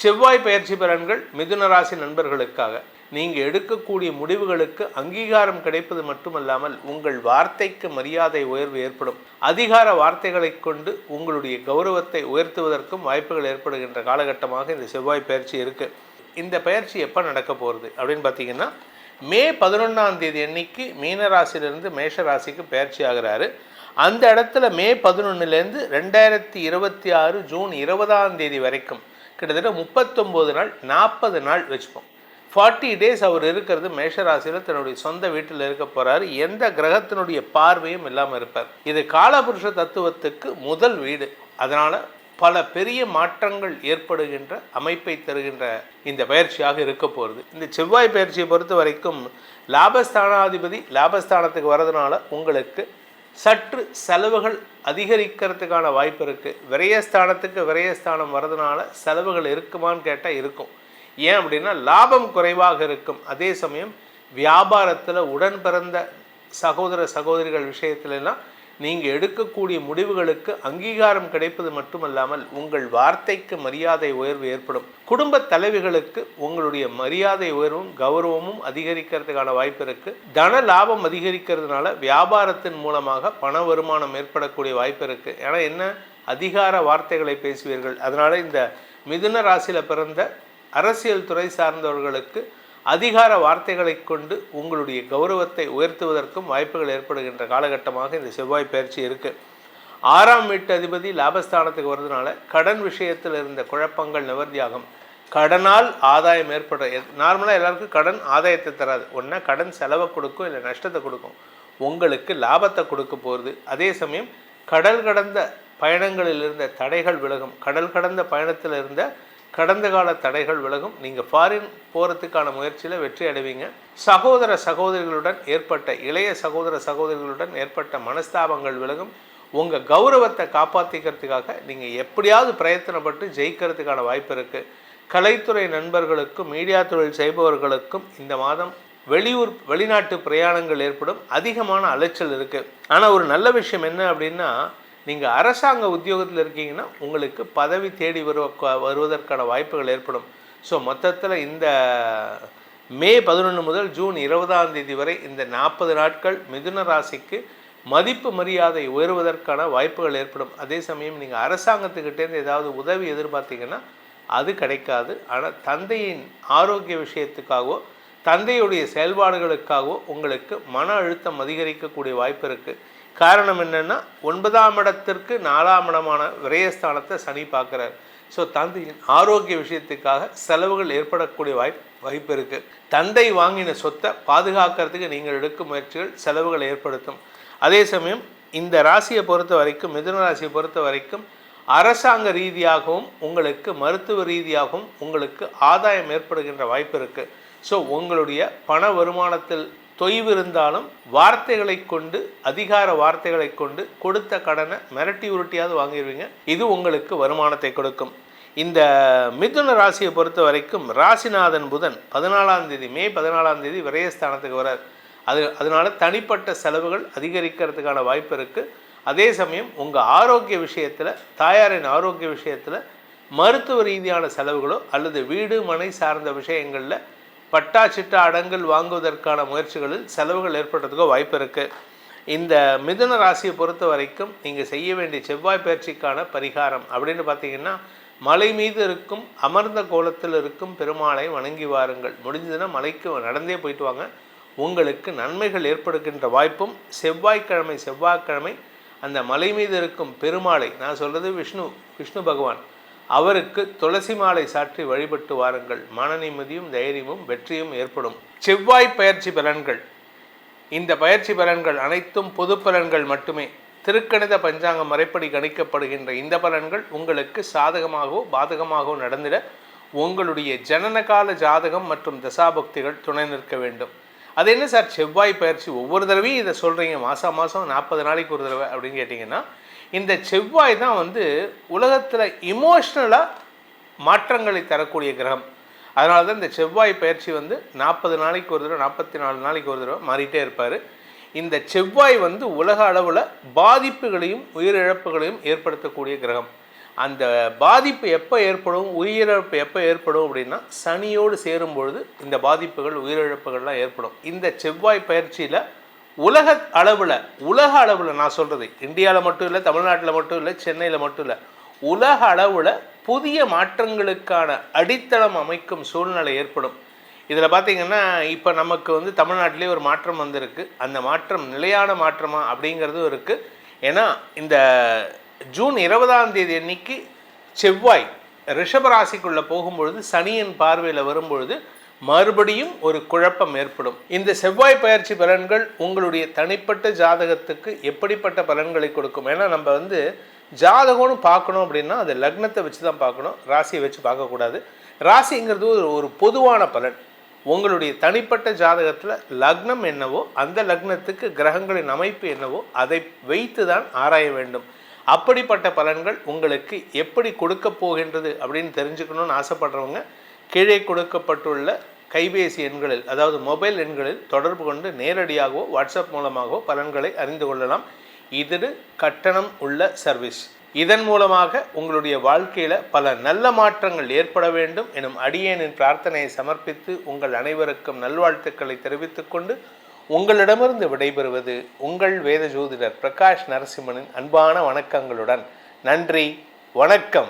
செவ்வாய் பயிற்சி பலன்கள் மிதுன ராசி நண்பர்களுக்காக. நீங்கள் எடுக்கக்கூடிய முடிவுகளுக்கு அங்கீகாரம் கிடைப்பது மட்டுமல்லாமல் உங்கள் வார்த்தைக்கு மரியாதை உயர்வு ஏற்படும். அதிகார வார்த்தைகளை கொண்டு உங்களுடைய கௌரவத்தை உயர்த்துவதற்கும் வாய்ப்புகள் ஏற்படுகின்ற காலகட்டமாக இந்த செவ்வாய் பயிற்சி இருக்குது. இந்த பயிற்சி எப்போ நடக்க போகிறது அப்படின்னு பார்த்தீங்கன்னா, மே 11 அன்னைக்கு மீனராசிலிருந்து மேஷராசிக்கு பயிற்சி ஆகிறாரு. அந்த இடத்துல மே 11 2026 ஜூன் 20 வரைக்கும் கிட்டத்தட்ட 39 நாள் 40 நாள் வச்சுப்போம். 40 days அவர் இருக்கிறது மேஷராசியில் தன்னுடைய சொந்த வீட்டில் இருக்க போகிறாரு. எந்த கிரகத்தினுடைய பார்வையும் இல்லாமல் இருப்பார். இது காலபுருஷ தத்துவத்துக்கு முதல் வீடு. அதனால் பல பெரிய மாற்றங்கள் ஏற்படுகின்ற அமைப்பை தருகின்ற இந்த பயிற்சியாக இருக்க போகிறது. இந்த செவ்வாய் பயிற்சியை பொறுத்த வரைக்கும் லாபஸ்தானாதிபதி லாபஸ்தானத்துக்கு வரதுனால உங்களுக்கு சற்று செலவுகள் அதிகரிக்கிறதுக்கான வாய்ப்பு இருக்குது. விரயஸ்தானத்துக்கு விரயஸ்தானம் வரதுனால செலவுகள் இருக்குமான்னு கேட்டால் இருக்கும். ஏன் அப்படின்னா லாபம் குறைவாக இருக்கும். அதே சமயம் வியாபாரத்தில் உடன் பிறந்த சகோதர சகோதரிகள் விஷயத்துலலாம் நீங்கள் எடுக்கக்கூடிய முடிவுகளுக்கு அங்கீகாரம் கிடைப்பது மட்டுமல்லாமல் உங்கள் வார்த்தைக்கு மரியாதை உயர்வு ஏற்படும். குடும்ப தலைவிகளுக்கு உங்களுடைய மரியாதை உயர்வும் கௌரவமும் அதிகரிக்கிறதுக்கான வாய்ப்பு இருக்குது. தன லாபம் அதிகரிக்கிறதுனால வியாபாரத்தின் மூலமாக பண வருமானம் ஏற்படக்கூடிய வாய்ப்பு இருக்குது. ஏன்னா என்ன, அதிகார வார்த்தைகளை பேசுவீர்கள். அதனால் இந்த மிதுன ராசியில் பிறந்த அரசியல் துறை சார்ந்தவர்களுக்கு அதிகார வார்த்தைகளை கொண்டு உங்களுடைய கௌரவத்தை உயர்த்துவதற்கும் வாய்ப்புகள் ஏற்படுகின்ற காலகட்டமாக இந்த செவ்வாய் பயிற்சி இருக்குது. 6ஆம் வீட்டு அதிபதி லாபஸ்தானத்துக்கு வருதுனால கடன் விஷயத்தில் இருந்த குழப்பங்கள் நிவர்த்தியாகும். கடனால் ஆதாயம் ஏற்பட, நார்மலாக எல்லாருக்கும் கடன் ஆதாயத்தை தராது. ஒன்றா கடன் செலவை கொடுக்கும், இல்லை நஷ்டத்தை கொடுக்கும். உங்களுக்கு லாபத்தை கொடுக்க போகிறது. அதே சமயம் கடல் கடந்த பயணங்களில் இருந்த தடைகள் விலகும். கடல் கடந்த பயணத்தில் இருந்த கடந்த கால தடைகள் விலகும். நீங்கள் ஃபாரின் போகிறதுக்கான முயற்சியில் வெற்றி அடைவீங்க. சகோதர சகோதரிகளுடன் ஏற்பட்ட இளைய சகோதர சகோதரிகளுடன் ஏற்பட்ட மனஸ்தாபங்கள் விலகும். உங்கள் கௌரவத்தை காப்பாற்றிக்கிறதுக்காக நீங்கள் எப்படியாவது பிரயத்தனப்பட்டு ஜெயிக்கிறதுக்கான வாய்ப்பு இருக்குது. கலைத்துறை நண்பர்களுக்கும் மீடியா தொழில் செய்பவர்களுக்கும் இந்த மாதம் வெளிநாட்டு பிரயாணங்கள் ஏற்படும். அதிகமான அலைச்சல் இருக்குது. ஆனால் ஒரு நல்ல விஷயம் என்ன அப்படின்னா, நீங்கள் அரசாங்க உத்தியோகத்தில் இருக்கீங்கன்னா உங்களுக்கு பதவி தேடி வருவதற்கான வாய்ப்புகள் ஏற்படும். ஸோ மொத்தத்தில் இந்த மே 11 முதல் ஜூன் 20 வரை இந்த 40 நாட்கள் மிதுன ராசிக்கு மதிப்பு மரியாதை உயர்வதற்கான வாய்ப்புகள் ஏற்படும். அதே சமயம் நீங்கள் அரசாங்கத்துக்கிட்டேருந்து ஏதாவது உதவி எதிர்பார்த்தீங்கன்னா அது கிடைக்காது. ஆனால் தந்தையின் ஆரோக்கிய விஷயத்துக்காகவோ தந்தையுடைய செயல்பாடுகளுக்காகவோ உங்களுக்கு மன அழுத்தம் அதிகரிக்கக்கூடிய வாய்ப்பு இருக்குது. காரணம் என்னென்னா, 9ஆம் இடத்திற்கு 4ஆம் இடமான விரயஸ்தானத்தை சனி பார்க்குறாரு. ஸோ தந்தையின் ஆரோக்கிய விஷயத்துக்காக செலவுகள் ஏற்படக்கூடிய வாய்ப்பு இருக்குது. தந்தை வாங்கின சொத்தை பாதுகாக்கிறதுக்கு நீங்கள் எடுக்கும் முயற்சிகள் செலவுகளை ஏற்படுத்தும். அதே சமயம் இந்த ராசியை பொறுத்த வரைக்கும், மிதுன ராசியை பொறுத்த வரைக்கும் அரசாங்க ரீதியாகவும் உங்களுக்கு மருத்துவ ரீதியாகவும் உங்களுக்கு ஆதாயம் ஏற்படுகின்ற வாய்ப்பு இருக்குது. ஸோ உங்களுடைய பண வருமானத்தில் தொய்வு இருந்தாலும் வார்த்தைகளை கொண்டு, அதிகார வார்த்தைகளை கொண்டு கொடுத்த கடனை மிரட்டி உருட்டியாவது வாங்கிடுவீங்க. இது உங்களுக்கு வருமானத்தை கொடுக்கும். இந்த மிதுன ராசியை பொறுத்த வரைக்கும் ராசிநாதன் புதன் 14 மே 14 விரயஸ்தானத்துக்கு வரார். அதனால தனிப்பட்ட செலவுகள் அதிகரிக்கிறதுக்கான வாய்ப்பு இருக்குது. அதே சமயம் உங்கள் ஆரோக்கிய விஷயத்தில், தாயாரின் ஆரோக்கிய விஷயத்தில் மருத்துவ ரீதியான செலவுகளோ அல்லது வீடு மனை சார்ந்த விஷயங்களில் பட்டா சிட்டா அடங்கல் வாங்குவதற்கான முயற்சிகளில் செலவுகள் ஏற்படுறதுக்கோ வாய்ப்பு இருக்குது. இந்த மிதுன ராசியை பொறுத்த வரைக்கும் நீங்கள் செய்ய வேண்டிய செவ்வாய் பயிற்சிக்கான பரிகாரம் அப்படின்னு பார்த்தீங்கன்னா, மலை மீது இருக்கும் அமர்ந்த கோலத்தில் இருக்கும் பெருமாளை வணங்கி வாருங்கள். முடிஞ்சதுன்னா மலைக்கு நடந்தே போயிட்டு வாங்க. உங்களுக்கு நன்மைகள் ஏற்படுகின்ற வாய்ப்பும். செவ்வாய்க்கிழமை அந்த மலை மீது இருக்கும் பெருமாளை, நான் சொல்கிறது விஷ்ணு பகவான், அவருக்கு துளசி மாலை சாற்றி வழிபட்டு வாருங்கள். மன நிம்மதியும் தைரியமும் வெற்றியும் ஏற்படும். செவ்வாய் பயிற்சி பலன்கள். இந்த பயிற்சி பலன்கள் அனைத்தும் பொது பலன்கள் மட்டுமே. திருக்கணித பஞ்சாங்க முறைப்படி கணிக்கப்படுகின்ற இந்த பலன்கள் உங்களுக்கு சாதகமாகவோ பாதகமாகவோ நடந்திட உங்களுடைய ஜனனகால ஜாதகம் மற்றும் தசாபக்திகள் துணை நிற்க வேண்டும். அது என்ன சார் செவ்வாய் பயிற்சி ஒவ்வொரு தடவையும் இதை சொல்கிறீங்க, மாதம் 40 நாளைக்கு ஒரு தடவை அப்படின்னு கேட்டிங்கன்னா, இந்த செவ்வாய் தான் உலகத்தில் இமோஷ்னலாக மாற்றங்களை தரக்கூடிய கிரகம். அதனால தான் இந்த செவ்வாய் பயிற்சி 40 நாளைக்கு ஒரு தடவை, 44 நாளைக்கு ஒரு தடவை மாறிட்டே இருப்பார். இந்த செவ்வாய் உலக அளவில் பாதிப்புகளையும் உயிரிழப்புகளையும் ஏற்படுத்தக்கூடிய கிரகம். அந்த பாதிப்பு எப்போ ஏற்படும், உயிரிழப்பு எப்போ ஏற்படும் அப்படின்னா சனியோடு சேரும் பொழுது இந்த பாதிப்புகள் உயிரிழப்புகள்லாம் ஏற்படும். இந்த செவ்வாய் பயிற்சியில் உலக அளவில் நான் சொல்கிறது இந்தியாவில் மட்டும் இல்லை, தமிழ்நாட்டில் மட்டும் இல்லை, சென்னையில் மட்டும் இல்லை, உலக அளவில் புதிய மாற்றங்களுக்கான அடித்தளம் அமைக்கும் சூழ்நிலை ஏற்படும். இதில் பார்த்திங்கன்னா இப்போ நமக்கு வந்து தமிழ்நாட்டிலே ஒரு மாற்றம் வந்திருக்கு. அந்த மாற்றம் நிலையான மாற்றமா அப்படிங்கிறதும் இருக்குது. ஏன்னா இந்த ஜூன் 20ஆம் தேதி அன்னைக்கு செவ்வாய் ரிஷபராசிக்குள்ளே போகும்பொழுது சனியின் பார்வையில் வரும்பொழுது மறுபடியும் ஒரு குழப்பம் ஏற்படும். இந்த செவ்வாய் பயிற்சி பலன்கள் உங்களுடைய தனிப்பட்ட ஜாதகத்துக்கு எப்படிப்பட்ட பலன்களை கொடுக்கும்? ஏன்னா நம்ம வந்து ஜாதகம்னு பார்க்கணும் அப்படின்னா அது லக்னத்தை வச்சு தான் பார்க்கணும், ராசியை வச்சு பார்க்கக்கூடாது. ராசிங்கிறது ஒரு பொதுவான பலன். உங்களுடைய தனிப்பட்ட ஜாதகத்தில் லக்னம் என்னவோ அந்த லக்னத்துக்கு கிரகங்களின் அமைப்பு என்னவோ அதை வைத்து தான் ஆராய வேண்டும். அப்படிப்பட்ட பலன்கள் உங்களுக்கு எப்படி கொடுக்க போகின்றது அப்படின்னு தெரிஞ்சுக்கணும்னு ஆசைப்படுறவங்க கீழே கொடுக்கப்பட்டுள்ள கைபேசி எண்களில், அதாவது மொபைல் எண்களில் தொடர்பு கொண்டு நேரடியாகவோ வாட்ஸ்அப் மூலமாகவோ பலன்களை அறிந்து கொள்ளலாம். இது கட்டணம் உள்ள சர்வீஸ். இதன் மூலமாக உங்களுடைய வாழ்க்கையில் பல நல்ல மாற்றங்கள் ஏற்பட வேண்டும் எனும் அடியேனின் பிரார்த்தனையை சமர்ப்பித்து உங்கள் அனைவருக்கும் நல்வாழ்த்துக்களை தெரிவித்துக்கொண்டு உங்களிடமிருந்து விடைபெறுவது உங்கள் வேத ஜோதிடர் பிரகாஷ் நரசிம்மனின் அன்பான வணக்கங்களுடன். நன்றி, வணக்கம்.